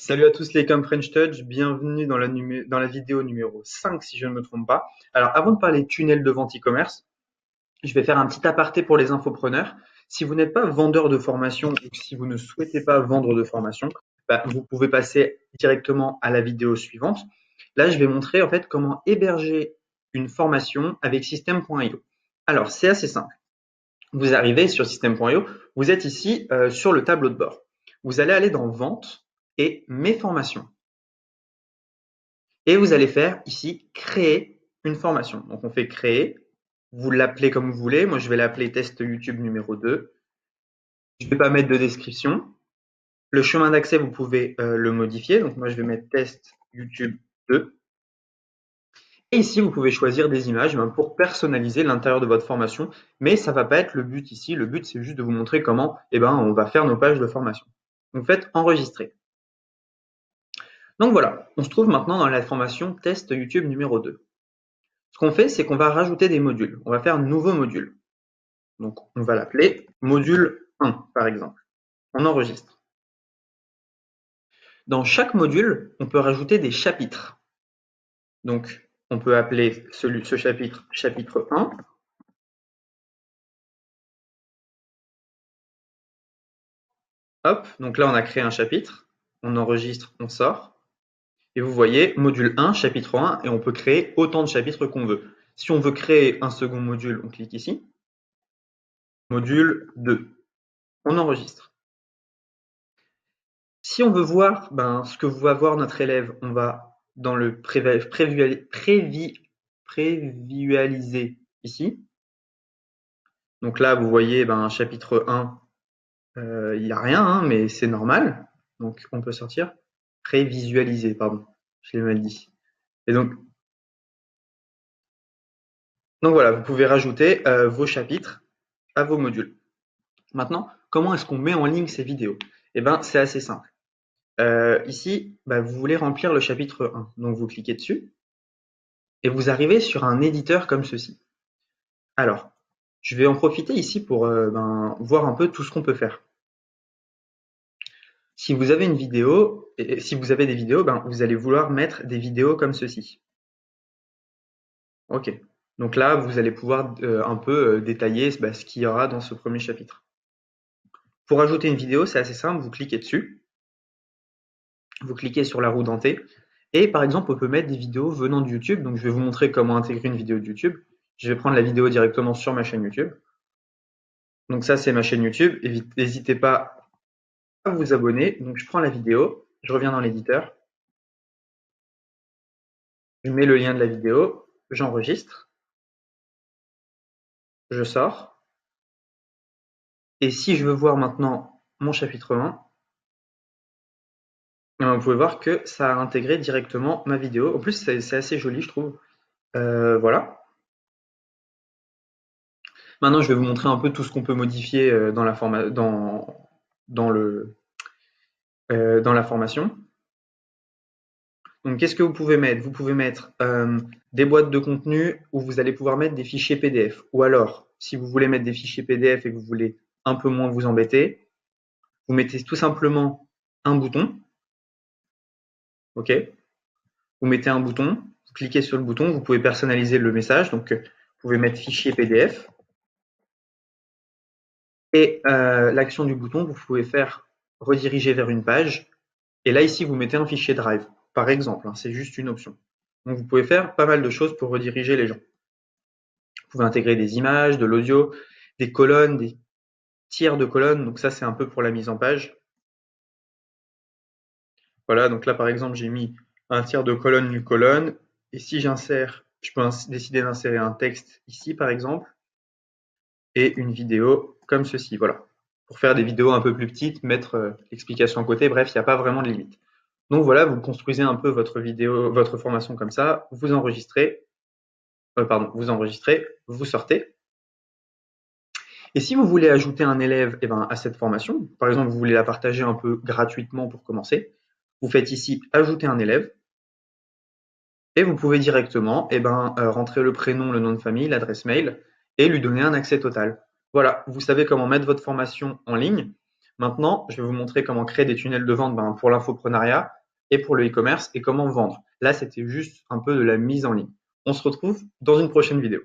Salut à tous les Come French Touch, bienvenue dans la vidéo numéro 5 si je ne me trompe pas. Alors avant de parler tunnel de vente e-commerce, je vais faire un petit aparté pour les infopreneurs. Si vous n'êtes pas vendeur de formation ou si vous ne souhaitez pas vendre de formation, vous pouvez passer directement à la vidéo suivante. Là, je vais montrer en fait comment héberger une formation avec System.io. Alors c'est assez simple. Vous arrivez sur System.io, vous êtes ici sur le tableau de bord. Vous allez aller dans Vente et Mes formations. Et vous allez faire ici créer une formation. Donc on fait créer, vous l'appelez comme vous voulez. Moi je vais l'appeler test YouTube numéro 2. Je ne vais pas mettre de description. Le chemin d'accès, vous pouvez le modifier. Donc moi je vais mettre test YouTube 2. Et ici, vous pouvez choisir des images pour personnaliser l'intérieur de votre formation, mais ça ne va pas être le but ici. Le but, c'est juste de vous montrer comment on va faire nos pages de formation. Donc faites enregistrer. Donc voilà, on se trouve maintenant dans la formation test YouTube numéro 2. Ce qu'on fait, c'est qu'on va rajouter des modules. On va faire un nouveau module. Donc, on va l'appeler module 1, par exemple. On enregistre. Dans chaque module, on peut rajouter des chapitres. Donc, on peut appeler ce chapitre chapitre 1. Hop, donc là, on a créé un chapitre. On enregistre, on sort. Et vous voyez, module 1, chapitre 1, et on peut créer autant de chapitres qu'on veut. Si on veut créer un second module, on clique ici. Module 2. On enregistre. Si on veut voir ce que va voir notre élève, on va dans le prévisualiser ici. Donc là, vous voyez chapitre 1, il n'y a rien, hein, mais c'est normal. Donc on peut sortir. Prévisualiser, pardon, je l'ai mal dit. Et donc voilà, vous pouvez rajouter vos chapitres à vos modules. Maintenant, comment est-ce qu'on met en ligne ces vidéos? C'est assez simple. Ici, vous voulez remplir le chapitre 1. Donc vous cliquez dessus et vous arrivez sur un éditeur comme ceci. Alors, je vais en profiter ici pour voir un peu tout ce qu'on peut faire. Si vous avez une vidéo, et si vous avez des vidéos, vous allez vouloir mettre des vidéos comme ceci. Ok. Donc là, vous allez pouvoir un peu détailler ce qu'il y aura dans ce premier chapitre. Pour ajouter une vidéo, c'est assez simple, vous cliquez dessus, vous cliquez sur la roue dentée, et par exemple, on peut mettre des vidéos venant de YouTube. Donc je vais vous montrer comment intégrer une vidéo de YouTube. Je vais prendre la vidéo directement sur ma chaîne YouTube. Donc ça, c'est ma chaîne YouTube. N'hésitez pas à vous abonner. Donc je prends la vidéo, je reviens dans l'éditeur, je mets le lien de la vidéo, j'enregistre, je sors. Et si je veux voir maintenant mon chapitre 1, vous pouvez voir que ça a intégré directement ma vidéo. En plus, c'est assez joli, je trouve. Voilà. Maintenant, je vais vous montrer un peu tout ce qu'on peut modifier dans la formation. Donc, qu'est-ce que vous pouvez mettre? Vous pouvez mettre des boîtes de contenu où vous allez pouvoir mettre des fichiers PDF. Ou alors, si vous voulez mettre des fichiers PDF et que vous voulez un peu moins vous embêter, vous mettez tout simplement un bouton. OK? Vous mettez un bouton, vous cliquez sur le bouton, vous pouvez personnaliser le message. Donc, vous pouvez mettre fichier PDF. Et l'action du bouton, vous pouvez faire rediriger vers une page. Et là, ici, vous mettez un fichier Drive, par exemple. Hein, c'est juste une option. Donc, vous pouvez faire pas mal de choses pour rediriger les gens. Vous pouvez intégrer des images, de l'audio, des colonnes, des tiers de colonnes. Donc ça, c'est un peu pour la mise en page. Voilà, donc là, par exemple, j'ai mis un tiers de colonne, une colonne. Et si j'insère, je peux décider d'insérer un texte ici, par exemple, et une vidéo comme ceci. Voilà. Pour faire des vidéos un peu plus petites, mettre l'explication à côté. Bref, il n'y a pas vraiment de limite. Donc voilà, vous construisez un peu votre vidéo, votre formation comme ça. Vous enregistrez, vous sortez. Et si vous voulez ajouter un élève à cette formation, par exemple, vous voulez la partager un peu gratuitement pour commencer, vous faites ici ajouter un élève et vous pouvez directement rentrer le prénom, le nom de famille, l'adresse mail et lui donner un accès total. Voilà, vous savez comment mettre votre formation en ligne. Maintenant, je vais vous montrer comment créer des tunnels de vente pour l'infoprenariat et pour le e-commerce et comment vendre. Là, c'était juste un peu de la mise en ligne. On se retrouve dans une prochaine vidéo.